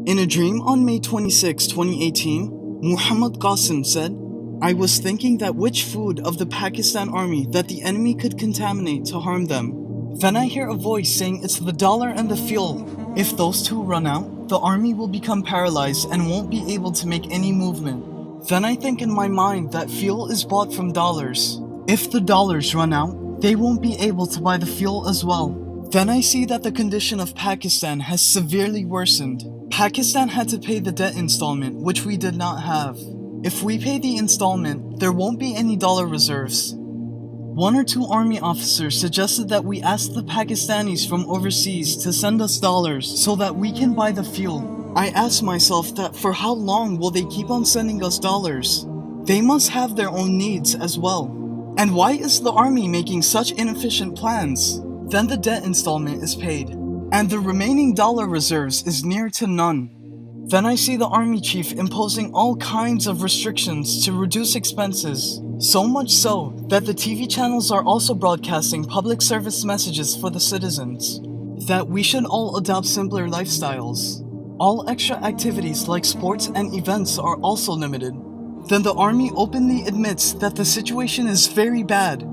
In a dream on May 26, 2018, Muhammad Qasim said, "I was thinking that which food of the Pakistan army that the enemy could contaminate to harm them. Then I hear a voice saying it's the dollar and the fuel. If those two run out, the army will become paralyzed and won't be able to make any movement. Then I think in my mind that fuel is bought from dollars. If the dollars run out, they won't be able to buy the fuel as well. Then I see that the condition of Pakistan has severely worsened. Pakistan had to pay the debt installment, which we did not have. If we pay the installment, there won't be any dollar reserves." One or two army officers suggested that we ask the Pakistanis from overseas to send us dollars so that we can buy the fuel. I asked myself that for how long will they keep on sending us dollars? They must have their own needs as well. And why is the army making such inefficient plans? Then the debt installment is paid, and the remaining dollar reserves is near to none. Then I see the army chief imposing all kinds of restrictions to reduce expenses, so much so that the TV channels are also broadcasting public service messages for the citizens, that we should all adopt simpler lifestyles. All extra activities like sports and events are also limited. Then the army openly admits that the situation is very bad.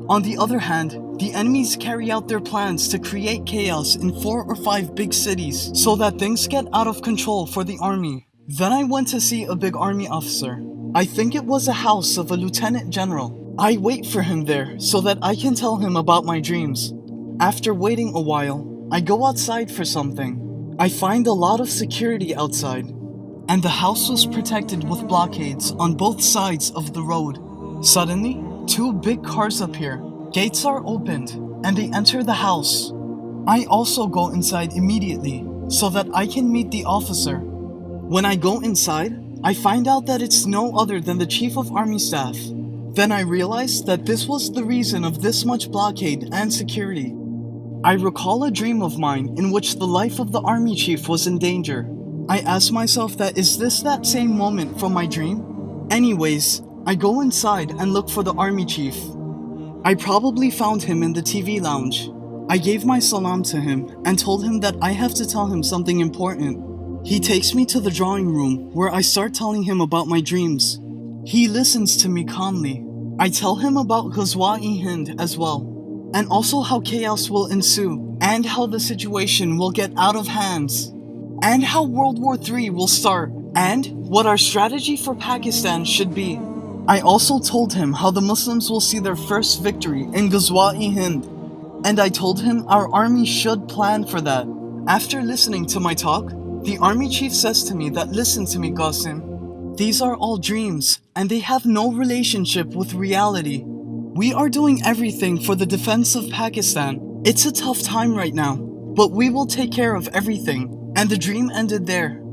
On the other hand, the enemies carry out their plans to create chaos in 4 or 5 big cities so that things get out of control for the army. Then I went to see a big army officer. I think it was a house of a lieutenant general. I wait for him there so that I can tell him about my dreams. After waiting a while, I go outside for something. I find a lot of security outside, and the house was protected with blockades on both sides of the road. Suddenly, 2 big cars appear. Gates are opened, and they enter the house. I also go inside immediately, so that I can meet the officer. When I go inside, I find out that it's no other than the Chief of Army Staff. Then I realize that this was the reason of this much blockade and security. I recall a dream of mine in which the life of the army chief was in danger. I ask myself that is this that same moment from my dream? Anyways, I go inside and look for the army chief. I probably found him in the TV lounge. I gave my salam to him and told him that I have to tell him something important. He takes me to the drawing room where I start telling him about my dreams. He listens to me calmly. I tell him about Ghazwa-e-Hind as well, and also how chaos will ensue, and how the situation will get out of hands, and how World War III will start, and what our strategy for Pakistan should be. I also told him how the Muslims will see their first victory in Ghazwa-e-Hind, and I told him our army should plan for that. After listening to my talk, the army chief says to me that listen to me, Qasim. These are all dreams, and they have no relationship with reality. We are doing everything for the defense of Pakistan. It's a tough time right now, but we will take care of everything. And the dream ended there.